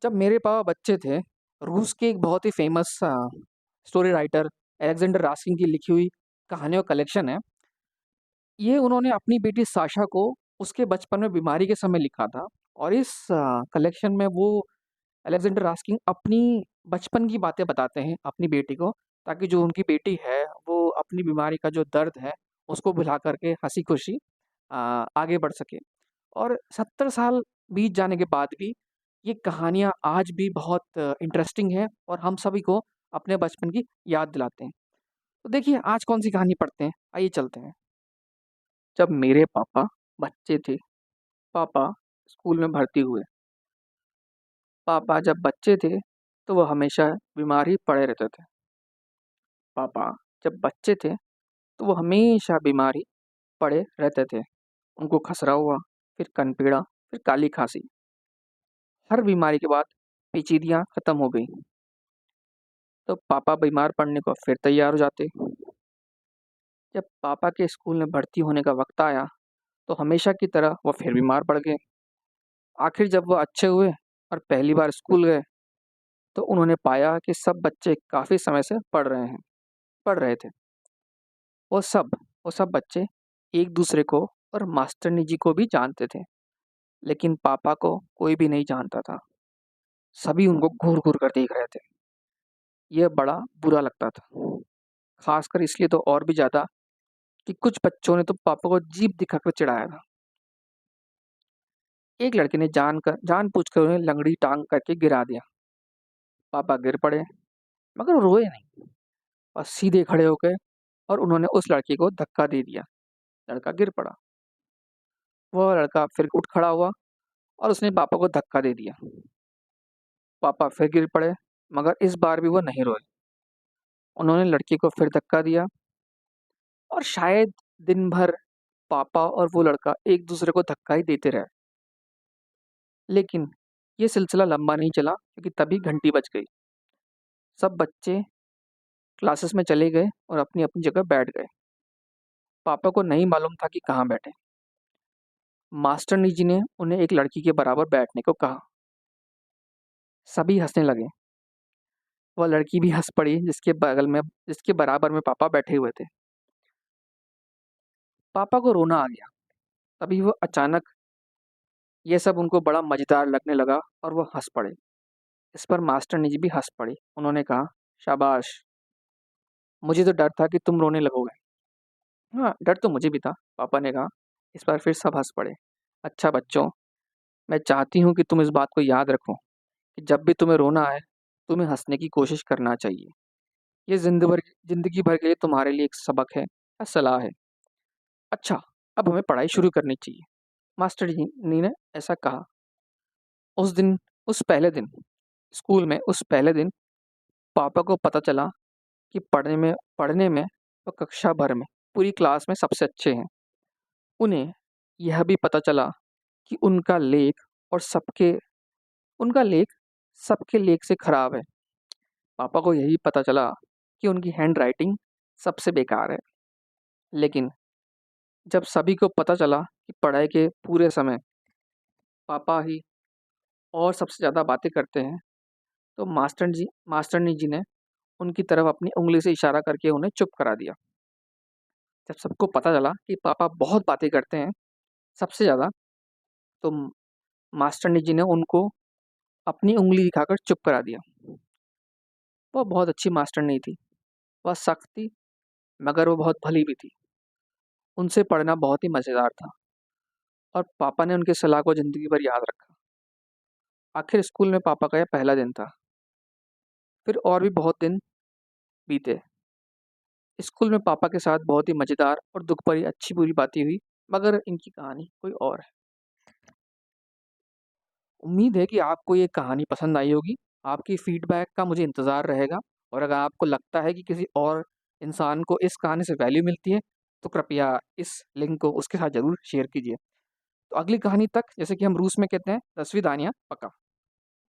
जब मेरे पापा बच्चे थे, रूस के एक बहुत ही famous story writer Alexander Raskin की लिखी हुई कहानियों का कलेक्शन है। ये उन्होंने अपनी बेटी साशा को उसके बचपन में बीमारी के समय लिखा था और इस कलेक्शन में वो अलेक्जेंडर रास्किन अपनी बचपन की बातें बताते हैं अपनी बेटी को, ताकि जो उनकी बेटी है, वो अपनी बीमारी का जो दर्द है, उसको भुला करके हँसी-खुशी आगे बढ़ सके। और 70 साल बीत जाने के बाद भी ये कहानियाँ आज भी बहुत इंटरेस्टिंग हैं और हम सभी को अपने बचपन की याद दिलाते हैं। तो देखिए आज कौन-सी कहानी पढ़ते हैं, आइए चलते हैं। जब मेरे पापा बच्चे थे, पापा स्कूल में भर्ती हुए। पापा जब बच्चे थे, तो वो हमेशा बीमार ही पड़े रहते थे। पापा जब बच्चे थे, तो वो हमेशा बीमार ही पड़े रहते थे। उनको खसरा हुआ, फिर कनपीड़ा, फिर काली खाँसी। हर बीमारी के बाद पेचीदियाँ खत्म हो गई। तो पापा बीमार पड़ने को फिर तैयार हो जाते। जब पापा के स्कूल में भर्ती होने का वक्त आया, तो हमेशा की तरह वो फिर बीमार पड़ गए। आखिर जब वो अच्छे हुए और पहली बार स्कूल गए, तो उन्होंने पाया कि सब बच्चे काफ़ी समय से पढ़ रहे थे। वो सब बच्चे एक दूसरे को और मास्टरनी जी को भी जानते थे, लेकिन पापा को कोई भी नहीं जानता था। सभी उनको घूर-घूर कर देख रहे थे। यह बड़ा बुरा लगता था, खासकर इसलिए तो और भी ज़्यादा कि कुछ बच्चों ने तो पापा को जीभ दिखाकर चिढ़ाया था। एक लड़के ने जानबूझकर उन्हें लंगड़ी टांग करके गिरा दिया। पापा गिर पड़े, मगर वो रोए नहीं, बस सीधे खड़े हो गए और उन्होंने उस लड़के को धक्का दे दिया। लड़का गिर पड़ा। वह लड़का फिर उठ खड़ा हुआ और उसने पापा को धक्का दे दिया। पापा फिर गिर पड़े, मगर इस बार भी वो नहीं रोए। उन्होंने लड़के को फिर धक्का दिया और शायद दिन भर पापा और वो लड़का एक दूसरे को धक्का ही देते रहे। लेकिन ये सिलसिला लंबा नहीं चला, क्योंकि तभी घंटी बज गई। सब बच्चे क्लासेस में चले गए और अपनी-अपनी जगह बैठ गए। पापा को नहीं मालूम था कि कहाँ बैठे। मास्टरनी जी ने उन्हें एक लड़की के बराबर बैठने को कहा। सभी हँसने लगे। वह लड़की भी हँस पड़ी जिसके बराबर में पापा बैठे हुए थे। पापा को रोना आ गया। तभी वो अचानक ये सब उनको बड़ा मज़ेदार लगने लगा और वो हँस पड़े। इस पर मास्टरनी जी भी हँस पड़ी। उन्होंने कहा, शाबाश! मुझे तो डर था कि तुम रोने लगोगे। हाँ, डर तो मुझे भी था, पापा ने कहा। इस पर फिर सब हँस पड़े। अच्छा बच्चों, मैं चाहती हूँ कि तुम इस बात को याद रखो कि जब भी तुम्हें रोना आए, तुम्हें हँसने की कोशिश करना चाहिए। ये ज़िंदगी भर के लिए तुम्हारे लिए एक सबक है या सलाह है। अच्छा, अब हमें पढ़ाई शुरू करनी चाहिए। मास्टर जी ने ऐसा कहा। उस दिन उस पहले दिन स्कूल में उस पहले दिन पापा को पता चला कि पढ़ने में वो कक्षा भर में पूरी क्लास में सबसे अच्छे हैं। उन्हें यह भी पता चला कि और सबके उनका लेख सबके लेख से खराब है। पापा को यही पता चला कि उनकी हैंडराइटिंग सबसे बेकार है। लेकिन जब सभी को पता चला कि पढ़ाई के पूरे समय पापा ही और सबसे ज़्यादा बातें करते हैं, तो मास्टरनी जी ने उनकी तरफ अपनी उँगली से इशारा करके उन्हें चुप करा दिया। जब सबको पता चला कि पापा बहुत बातें करते हैं, सबसे ज़्यादा, तो मास्टरनी जी ने उनको अपनी उँगली दिखाकर चुप करा दिया। वो बहुत अच्छी मास्टरनी थी। वह सख्त थी, मगर वो बहुत भली भी थी। उनसे पढ़ना बहुत ही मज़ेदार था और पापा ने उनकी सलाह को ज़िंदगी भर याद रखा। आखिर स्कूल में पापा का यह पहला दिन था। फिर और भी बहुत दिन बीते। स्कूल में पापा के साथ बहुत ही मज़ेदार और दुःख भरी अच्छी-बुरी बातें हुई, मगर इनकी कहानी कोई और है। उम्मीद है कि आपको ये कहानी पसंद आई होगी। आपकी फ़ीडबैक का मुझे इंतज़ार रहेगा और अगर आपको लगता है कि किसी और इंसान को इस कहानी से वैल्यू मिलती है, तो कृपया इस लिंक को उसके साथ ज़रूर शेयर कीजिए। तो अगली कहानी तक, जैसे कि हम रूस में कहते हैं, "До свидания", पक्का।